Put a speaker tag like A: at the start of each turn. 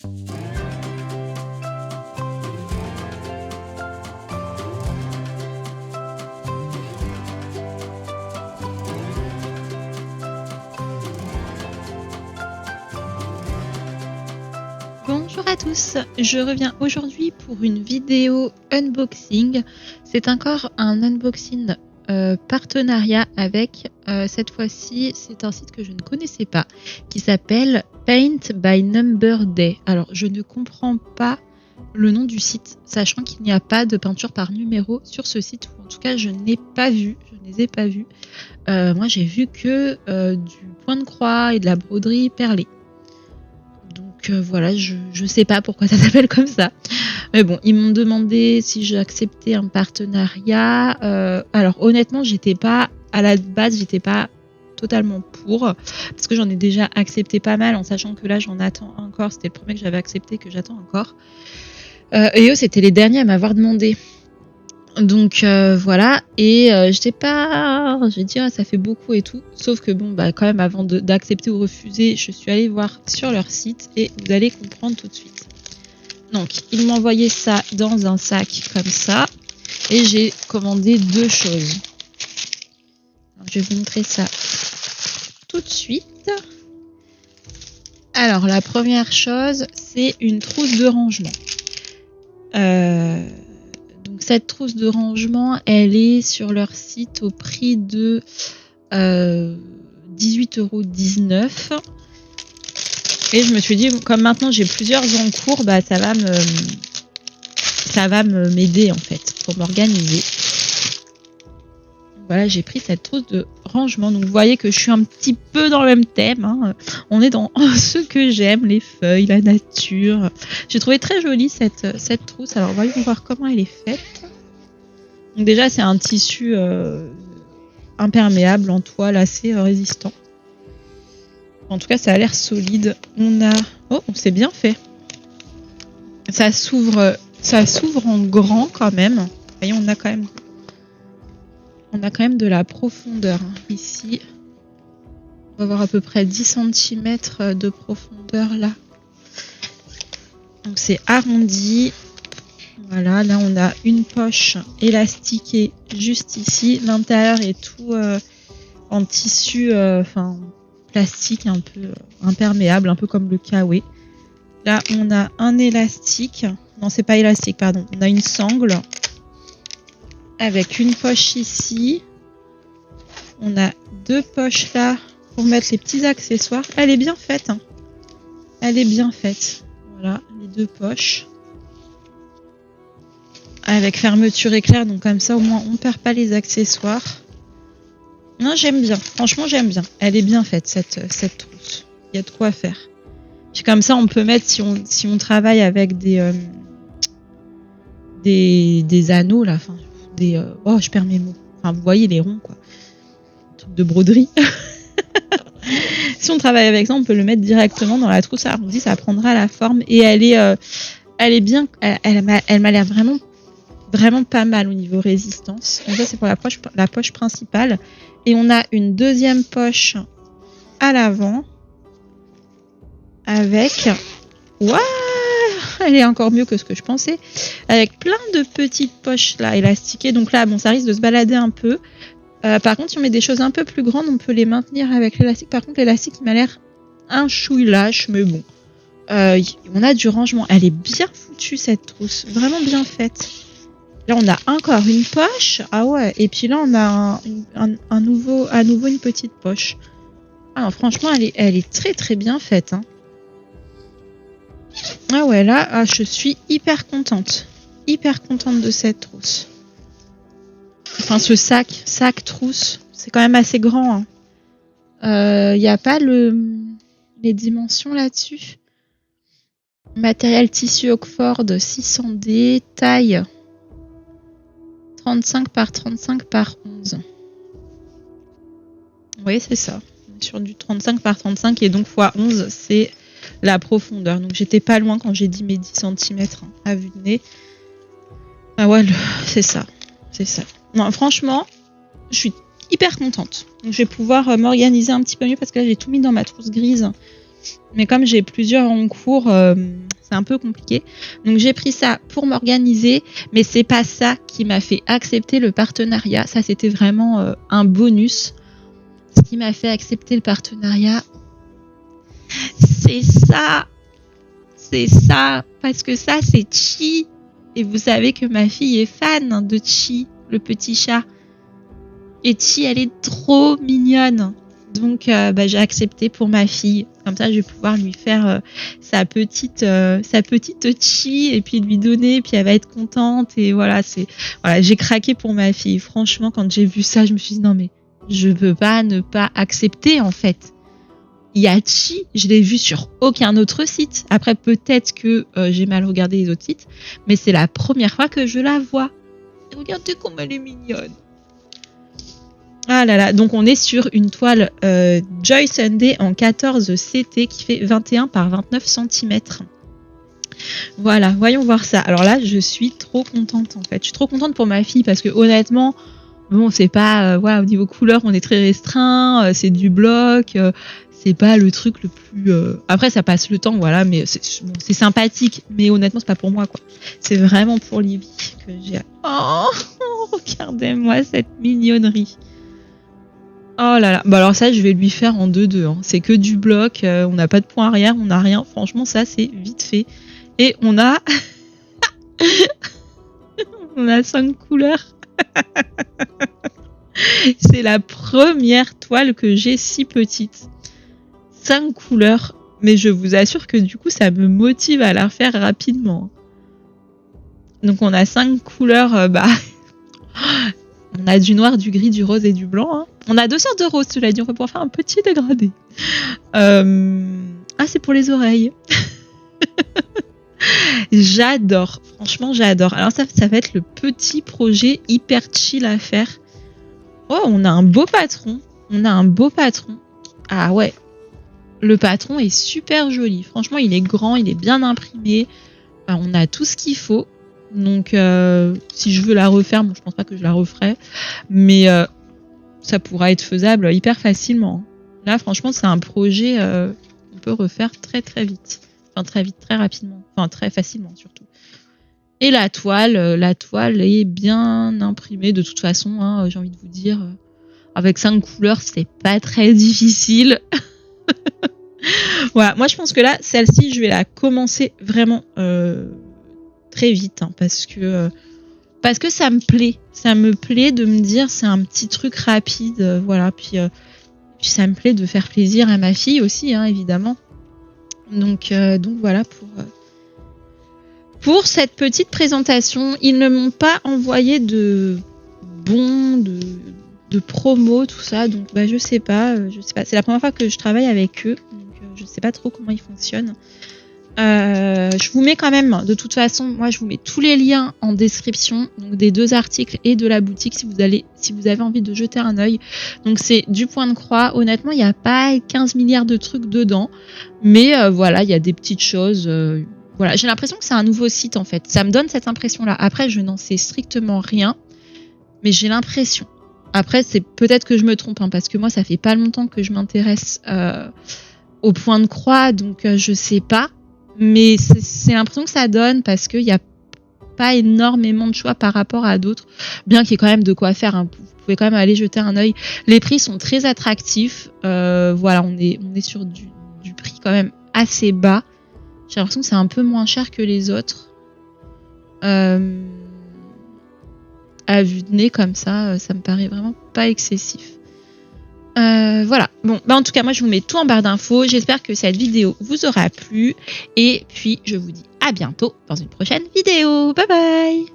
A: Bonjour à tous, je reviens aujourd'hui pour une vidéo unboxing. C'est encore un unboxing partenariat avec, cette fois-ci, c'est un site que je ne connaissais pas, qui s'appelle Paint by Number Day. Alors, je ne comprends pas le nom du site, sachant qu'il n'y a pas de peinture par numéro sur ce site, ou en tout cas, je ne les ai pas vus. Moi, j'ai vu que du point de croix et de la broderie perlée. Donc voilà, je sais pas pourquoi ça s'appelle comme ça. Mais bon, ils m'ont demandé si j'acceptais un partenariat. Alors honnêtement, à la base, j'étais pas totalement pour, parce que j'en ai déjà accepté pas mal, en sachant que là, j'en attends encore. C'était le premier que j'avais accepté, que j'attends encore. Et eux, c'était les derniers à m'avoir demandé. Donc voilà, et j'ai dit ça fait beaucoup et tout, sauf que bon quand même avant d'accepter ou refuser, je suis allée voir sur leur site et vous allez comprendre tout de suite. Donc ils m'ont envoyé ça dans un sac comme ça et j'ai commandé deux choses. Alors, je vais vous montrer ça tout de suite. Alors la première chose, c'est une trousse de rangement. Donc cette trousse de rangement, elle est sur leur site au prix de 18,19 €. Et je me suis dit, comme maintenant j'ai plusieurs en cours, ça va m'aider en fait pour m'organiser. Voilà, j'ai pris cette trousse de rangement. Donc vous voyez que je suis un petit peu dans le même thème, hein. On est dans ce que j'aime, les feuilles, la nature. J'ai trouvé très jolie cette trousse. Alors voyons voir comment elle est faite. Donc déjà c'est un tissu imperméable en toile assez résistant. En tout cas ça a l'air solide. C'est bien fait. Ça s'ouvre en grand quand même. Vous voyez, on a quand même de la profondeur ici. On va avoir à peu près 10 cm de profondeur là. Donc c'est arrondi. Voilà, là on a une poche élastiquée juste ici. L'intérieur est tout en tissu, plastique un peu imperméable, un peu comme le kawaii. Là on a un élastique. Non, c'est pas élastique, pardon. On a une sangle. Avec une poche ici. On a deux poches là pour mettre les petits accessoires. Elle est bien faite. Elle est bien faite. Voilà, les deux poches. Avec fermeture éclair, donc comme ça au moins on perd pas les accessoires. Non, j'aime bien. Franchement, j'aime bien. Elle est bien faite cette trousse. Il y a de quoi faire. Puis comme ça, on peut mettre si on travaille avec des anneaux là. Je perds mes mots. Enfin, vous voyez les ronds quoi. Truc de broderie. Si on travaille avec ça, on peut le mettre directement dans la trousse arrondie, ça prendra la forme et elle est bien. Elle m'a l'air vraiment pas mal au niveau résistance. Donc ça c'est pour la poche principale. Et on a une deuxième poche à l'avant avec. Waouh, elle est encore mieux que ce que je pensais. Avec plein de petites poches là élastiquées. Donc là, bon, ça risque de se balader un peu. Par contre, si on met des choses un peu plus grandes, on peut les maintenir avec l'élastique. Par contre, l'élastique, il m'a l'air un chouille lâche, mais bon. On a du rangement. Elle est bien foutue cette trousse, vraiment bien faite. Là, on a encore une poche. Ah ouais. Et puis là, on a à nouveau une petite poche. Alors franchement, elle est très très bien faite. Hein. Ah ouais, là, je suis hyper contente. Hyper contente de cette trousse. Enfin, ce sac trousse, c'est quand même assez grand. Il n'y a pas les dimensions là-dessus. Matériel tissu Oxford 600D, taille 35 par 35 par 11. Oui, c'est ça. On est sur du 35 par 35 et donc x 11, c'est la profondeur. Donc j'étais pas loin quand j'ai dit mes 10 cm à vue de nez. Ah ouais, c'est ça. C'est ça. Non, franchement, je suis hyper contente. Donc, je vais pouvoir m'organiser un petit peu mieux parce que là, j'ai tout mis dans ma trousse grise. Mais comme j'ai plusieurs en cours, c'est un peu compliqué. Donc j'ai pris ça pour m'organiser, mais c'est pas ça qui m'a fait accepter le partenariat. Ça, c'était vraiment un bonus. Ce qui m'a fait accepter le partenariat, c'est ça. C'est ça. Parce que ça, c'est Chi. Et vous savez que ma fille est fan de Chi, le petit chat. Et Chi, elle est trop mignonne. Donc, j'ai accepté pour ma fille. Comme ça, je vais pouvoir lui faire sa petite Chi et puis lui donner. Puis elle va être contente. Et voilà, j'ai craqué pour ma fille. Franchement, quand j'ai vu ça, je me suis dit non mais je peux pas ne pas accepter en fait. Il y a Chi, je l'ai vu sur aucun autre site. Après, peut-être que j'ai mal regardé les autres sites, mais c'est la première fois que je la vois. Et regardez comme elle est mignonne. Ah là là, donc on est sur une toile Joy Sunday en 14 CT qui fait 21 par 29 cm. Voilà, voyons voir ça. Alors là, je suis trop contente en fait. Je suis trop contente pour ma fille parce que honnêtement, bon, c'est pas... au niveau couleur, on est très restreint. C'est du bloc. C'est pas le truc le plus... Après, ça passe le temps, voilà. Mais c'est sympathique. Mais honnêtement, c'est pas pour moi, quoi. C'est vraiment pour Livy que j'ai... Oh, regardez-moi cette mignonnerie. Oh là là. Bah alors ça, je vais lui faire en 2-2. Hein. C'est que du bloc. On n'a pas de point arrière. On n'a rien. Franchement, ça, c'est vite fait. Et on a... on a 5 couleurs. C'est la première toile que j'ai si petite. 5 couleurs. Mais je vous assure que du coup, ça me motive à la faire rapidement. Donc on a 5 couleurs. On a du noir, du gris, du rose et du blanc. Hein. On a 2 sortes de rose, cela dit. On va pouvoir faire un petit dégradé. C'est pour les oreilles. J'adore. Franchement, j'adore. Alors ça va être le petit projet hyper chill à faire. Oh, on a un beau patron. Ah ouais. Le patron est super joli. Franchement, il est grand, il est bien imprimé. On a tout ce qu'il faut. Donc, si je veux la refaire, bon, je pense pas que je la referai. Mais ça pourra être faisable hyper facilement. Là, franchement, c'est un projet qu'on peut refaire très très vite. Enfin, très vite, très rapidement. Enfin, très facilement surtout. Et la toile est bien imprimée de toute façon, hein, j'ai envie de vous dire. Avec 5 couleurs, c'est pas très difficile. Voilà, moi je pense que là, celle-ci, je vais la commencer vraiment très vite. Hein, parce que ça me plaît. Ça me plaît de me dire c'est un petit truc rapide. Voilà, puis ça me plaît de faire plaisir à ma fille aussi, hein, évidemment. Donc voilà pour cette petite présentation. Ils ne m'ont pas envoyé de bons, de promo, tout ça. Donc je sais pas. C'est la première fois que je travaille avec eux. Donc je sais pas trop comment ils fonctionnent. Je vous mets quand même, de toute façon, moi je vous mets tous les liens en description, donc des 2 articles et de la boutique si vous avez envie de jeter un œil. Donc c'est du point de croix. Honnêtement, il n'y a pas 15 milliards de trucs dedans, mais voilà, il y a des petites choses. Voilà, j'ai l'impression que c'est un nouveau site en fait. Ça me donne cette impression-là. Après, je n'en sais strictement rien, mais j'ai l'impression. Après, c'est peut-être que je me trompe, hein, parce que moi, ça fait pas longtemps que je m'intéresse au point de croix, donc je sais pas. Mais c'est l'impression que ça donne parce qu'il n'y a pas énormément de choix par rapport à d'autres. Bien qu'il y ait quand même de quoi faire. Hein. Vous pouvez quand même aller jeter un œil. Les prix sont très attractifs. Voilà, on est sur du prix quand même assez bas. J'ai l'impression que c'est un peu moins cher que les autres. À vue de nez comme ça me paraît vraiment pas excessif. Voilà. Bon, en tout cas, moi, je vous mets tout en barre d'infos. J'espère que cette vidéo vous aura plu. Et puis, je vous dis à bientôt dans une prochaine vidéo. Bye bye!